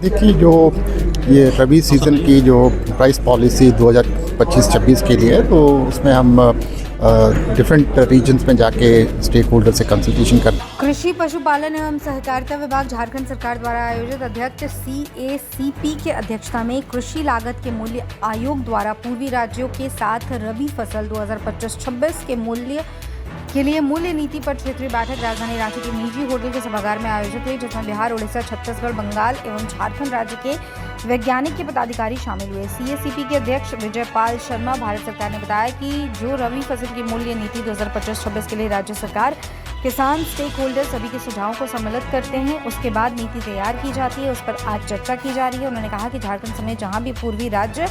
देखिए, जो ये रबी सीज़न की जो प्राइस पॉलिसी 2025-26 के लिए है, तो उसमें हम डिफरेंट रीजन्स में जाके स्टेक होल्डर से कंसल्टेशन कर। कृषि पशुपालन एवं सहकारिता विभाग झारखंड सरकार द्वारा आयोजित अध्यक्ष CACP के अध्यक्षता में कृषि लागत के मूल्य आयोग द्वारा पूर्वी राज्यों के साथ रबी फसल 2025-26 के लिए मूल्य नीति पर क्षेत्रीय बैठक राजधानी रांची के निजी होटल के सभागार में आयोजित हुई, जिसमें बिहार, उड़ीसा, छत्तीसगढ़, बंगाल एवं झारखंड राज्य के वैज्ञानिक के पदाधिकारी शामिल हुए। CACP के अध्यक्ष विजय पाल शर्मा, भारत सरकार ने बताया कि जो रबी फसल की मूल्य नीति 2025-26 के लिए राज्य सरकार, किसान, स्टेक होल्डर सभी के सुझावों को सम्मिलित करते हैं, उसके बाद नीति तैयार की जाती है। उस पर आज चर्चा की जा रही है। उन्होंने कहा कि झारखंड समेत जहां भी पूर्वी राज्य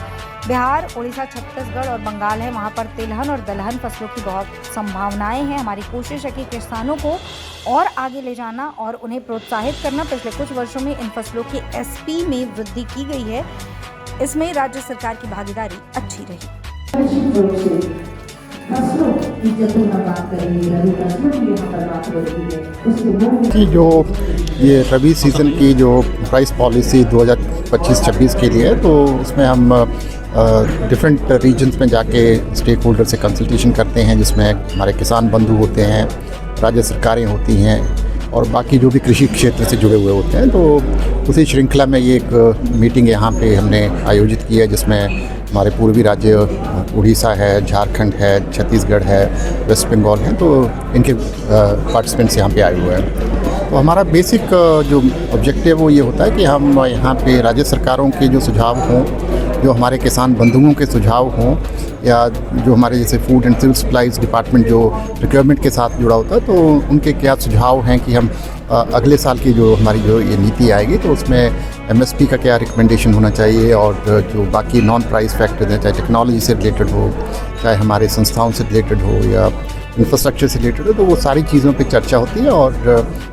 बिहार, उड़ीसा, छत्तीसगढ़ और बंगाल है, वहां पर तिलहन और दलहन फसलों की बहुत संभावनाएं हैं। हमारी कोशिश है कि किसानों को और आगे ले जाना और उन्हें प्रोत्साहित करना। पिछले कुछ वर्षों में इन फसलों की SP में वृद्धि की गई है। इसमें राज्य सरकार की भागीदारी अच्छी रही। कि जो ये रबी सीज़न की जो प्राइस पॉलिसी 2025-26 के लिए है, तो उसमें हम डिफरेंट रीजन्स में जाके स्टेक होल्डर से कंसल्टेशन करते हैं, जिसमें हमारे किसान बंधु होते हैं, राज्य सरकारें होती हैं और बाकी जो भी कृषि क्षेत्र से जुड़े हुए होते हैं। तो उसी श्रृंखला में ये एक मीटिंग यहाँ पे हमने आयोजित की है, जिसमें हमारे पूर्वी राज्य उड़ीसा है, झारखंड है, छत्तीसगढ़ है, वेस्ट बंगाल है, तो इनके पार्टिसिपेंट्स यहाँ पे आए हुए हैं। तो हमारा बेसिक जो ऑब्जेक्टिव वो ये होता है कि हम यहाँ पे राज्य सरकारों के जो सुझाव हों, जो हमारे किसान बंधुओं के सुझाव हों, या जो हमारे जैसे food and civil supplies department जो रिक्वायरमेंट के साथ जुड़ा होता है, तो उनके क्या सुझाव हैं कि हम अगले साल की जो हमारी जो ये नीति आएगी, तो उसमें MSP का क्या रिकमेंडेशन होना चाहिए, और जो बाकी नॉन प्राइस फैक्टर हैं, चाहे टेक्नोलॉजी से रिलेटेड हो, चाहे हमारे संस्थाओं से रिलेटेड हो, या इंफ्रास्ट्रक्चर से रिलेटेड हो, तो वो सारी चीज़ों पे चर्चा होती है। और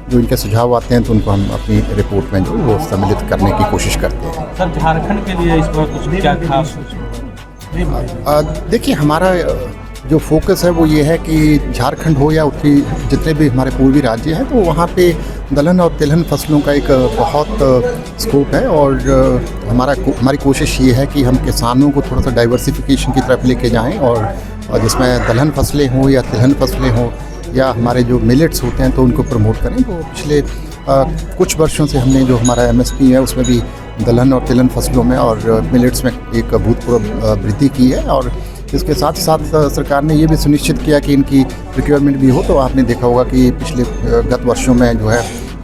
जो इनके सुझाव आते हैं, तो उनको हम अपनी रिपोर्ट में जो वो सम्मिलित करने की कोशिश करते हैं। सर, झारखंड के लिए इस पर कुछ क्या खास? देखिए, हमारा जो फोकस है वो ये है कि झारखंड हो या उत्तरी जितने भी हमारे पूर्वी राज्य हैं, तो वहाँ पे दलहन और तिलहन फसलों का एक बहुत स्कोप है। और हमारी कोशिश ये है कि हम किसानों को थोड़ा सा डाइवर्सिफिकेशन की तरफ लेके जाएं, और जिसमें दलहन फसलें हों या तिलहन फसलें हों, या हमारे जो मिलेट्स होते हैं, तो उनको प्रमोट करें। तो पिछले कुछ वर्षों से हमने जो हमारा MSP है, उसमें भी दलहन और तिलहन फसलों में और मिलेट्स में एक भूतपूर्व वृद्धि की है। और इसके साथ साथ सरकार ने ये भी सुनिश्चित किया कि इनकी रिक्वायरमेंट भी हो। तो आपने देखा होगा कि पिछले गत वर्षों में जो है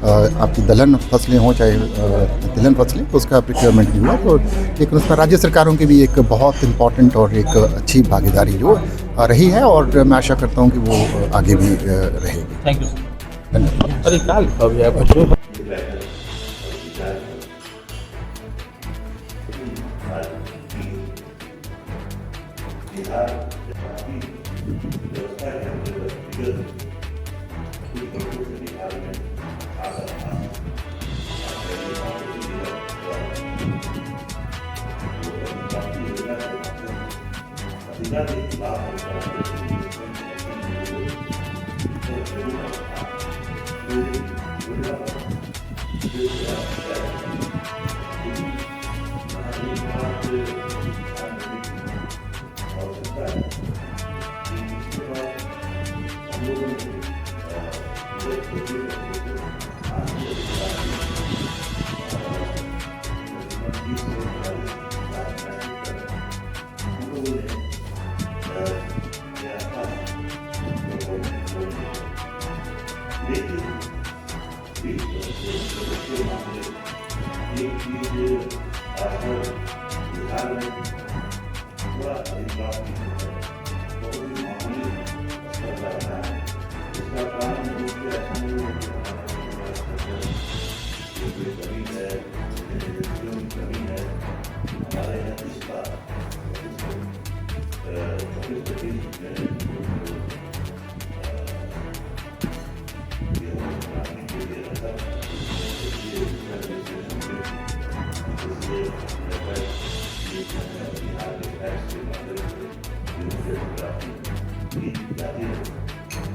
आपकी दलहन फसलें हों चाहे तिलहन फसलें, तो उसका रिक्वायरमेंट भी हुआ। तो लेकिन उसमें राज्य सरकारों की भी एक बहुत इम्पॉर्टेंट और एक अच्छी भागीदारी जो रही है, और मैं आशा करता हूँ कि वो आगे भी रहेगी। Thank you sir.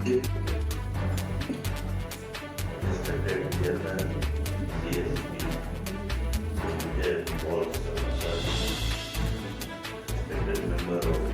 Thank you.